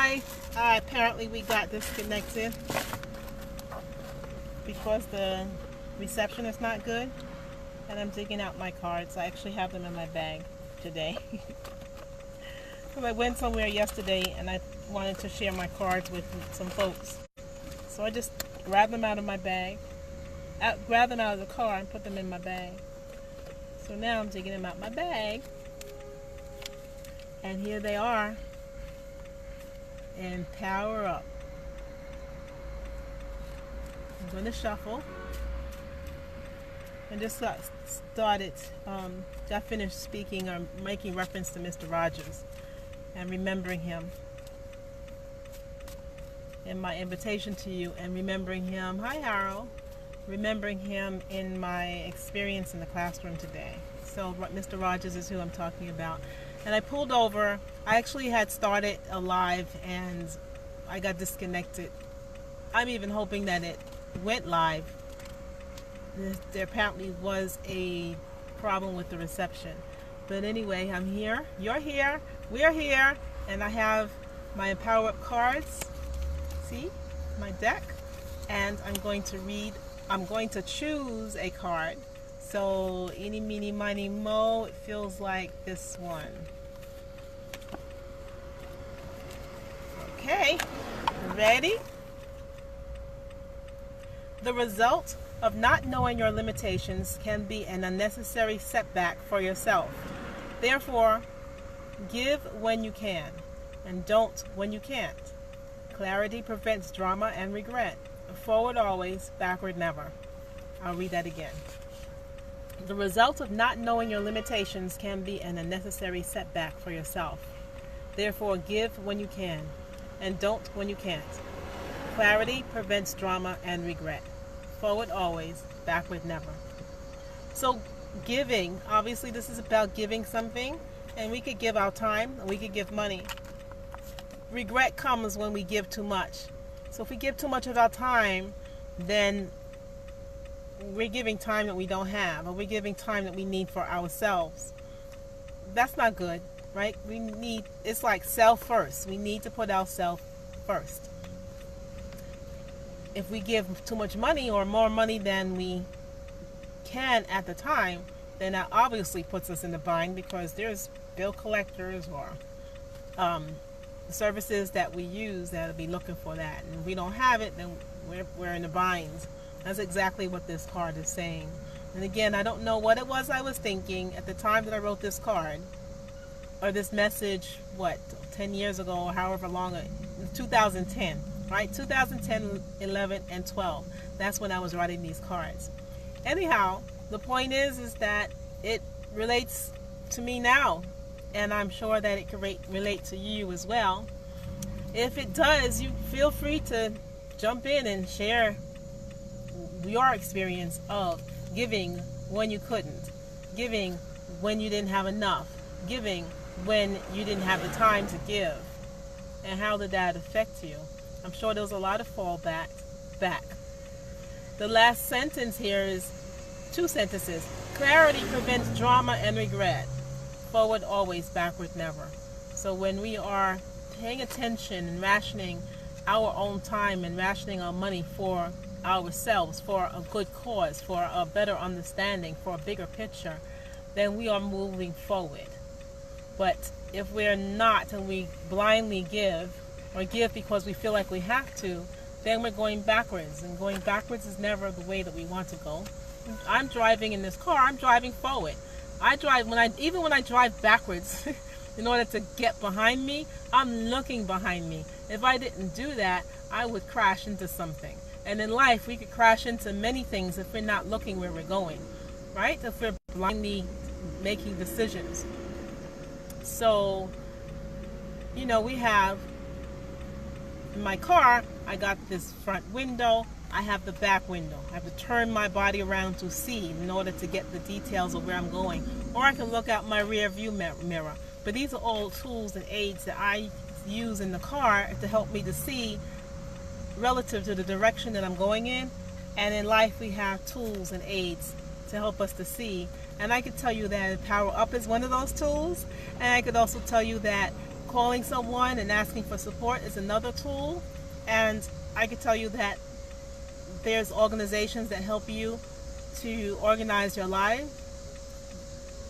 why apparently we got disconnected, because the reception is not good, and I'm digging out my cards. I actually have them in my bag today. I went somewhere yesterday and I wanted to share my cards with some folks. So I just grabbed them out of my bag, grabbed them out of the car and put them in my bag. So now I'm taking them out my bag. And here they are. And Power Up. I'm going to shuffle. And just got finished speaking or making reference to Mr. Rogers and remembering him. And my invitation to you, and remembering him, hi Harold, remembering him in my experience in the classroom today. So Mr. Rogers is who I'm talking about. And I pulled over. I actually had started a live and I got disconnected. I'm even hoping that it went live. There apparently was a problem with the reception. But anyway, I'm here, you're here, we're here, and I have my EmpowerUp cards. See, my deck, and I'm going to choose a card. So eeny, meeny, miny, mo, it feels like this one. Okay, ready? The result of not knowing your limitations can be an unnecessary setback for yourself. Therefore, give when you can, and don't when you can't. Clarity prevents drama and regret. Forward always, backward never. I'll read that again. The result of not knowing your limitations can be an unnecessary setback for yourself. Therefore, give when you can, and don't when you can't. Clarity prevents drama and regret. Forward always, backward never. So giving, obviously this is about giving something, and we could give our time, and we could give money. Regret comes when we give too much. So if we give too much of our time, then we're giving time that we don't have, or we're giving time that we need for ourselves. That's not good, right? It's like self first. We need to put ourselves first. If we give too much money or more money than we can at the time, then that obviously puts us in the bind, because there's bill collectors or services that we use that'll be looking for that, and if we don't have it, then we're in the bind. That's exactly what this card is saying. And again, I don't know what it was I was thinking at the time that I wrote this card or this message, 10 years ago or however long, 2010, right? 2010, 11, and 12. That's when I was writing these cards. Anyhow, the point is that it relates to me now, and I'm sure that it can relate to you as well. If it does, you feel free to jump in and share your experience of giving when you couldn't, giving when you didn't have enough, giving when you didn't have the time to give, and how did that affect you? I'm sure there was a lot of fallback back. The last sentence here is 2 sentences. Clarity prevents drama and regret. Forward always, backward never. So when we are paying attention and rationing our own time and rationing our money for ourselves, for a good cause, for a better understanding, for a bigger picture, then we are moving forward. But if we're not, and we blindly give, or give because we feel like we have to, then we're going backwards, and going backwards is never the way that we want to go. I'm driving in this car, I'm driving forward. Even when I drive backwards in order to get behind me, I'm looking behind me. If I didn't do that, I would crash into something. And in life, we could crash into many things if we're not looking where we're going, right? If we're blindly making decisions. So, we have, in my car, I got this front window, I have the back window. I have to turn my body around to see in order to get the details of where I'm going. Or I can look out my rear view mirror. But these are all tools and aids that I use in the car to help me to see relative to the direction that I'm going in. And in life, we have tools and aids to help us to see. And I could tell you that EmpowerUp is one of those tools. And I could also tell you that calling someone and asking for support is another tool. And I can tell you that there's organizations that help you to organize your life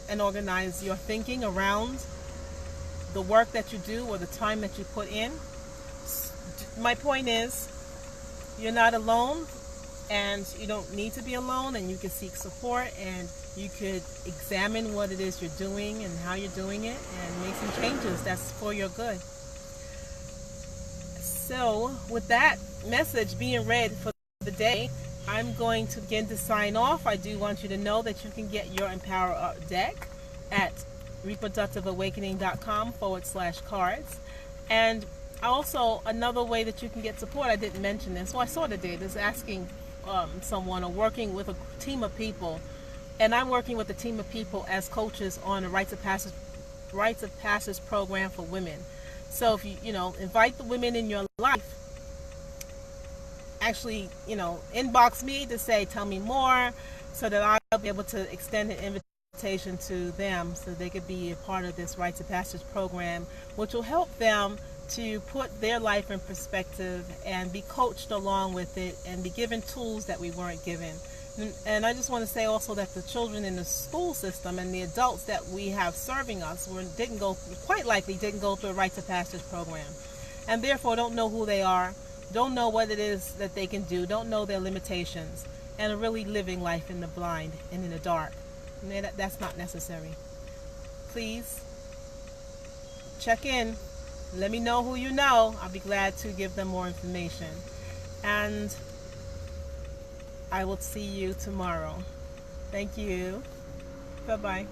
and organize your thinking around the work that you do or the time that you put in. My point is, you're not alone, and you don't need to be alone, and you can seek support, and you could examine what it is you're doing and how you're doing it and make some changes that's for your good. So with that message being read for the day, I'm going to begin to sign off. I do want you to know that you can get your EmpowerUp deck at reproductiveawakening.com/cards. And also another way that you can get support, I didn't mention this, well I sort of did, is asking someone or working with a team of people. And I'm working with a team of people as coaches on a rites of passage program for women. So if you invite the women in your life, actually inbox me to say tell me more, so that I'll be able to extend an invitation to them so they could be a part of this rites of passage program, which will help them to put their life in perspective and be coached along with it and be given tools that we weren't given. And I just want to say also that the children in the school system and the adults that we have serving us quite likely didn't go through a rites of passage program, and therefore don't know who they are, don't know what it is that they can do, don't know their limitations, and are really living life in the blind and in the dark. And that's not necessary. Please check in. Let me know who you know. I'll be glad to give them more information. And I will see you tomorrow. Thank you. Bye-bye.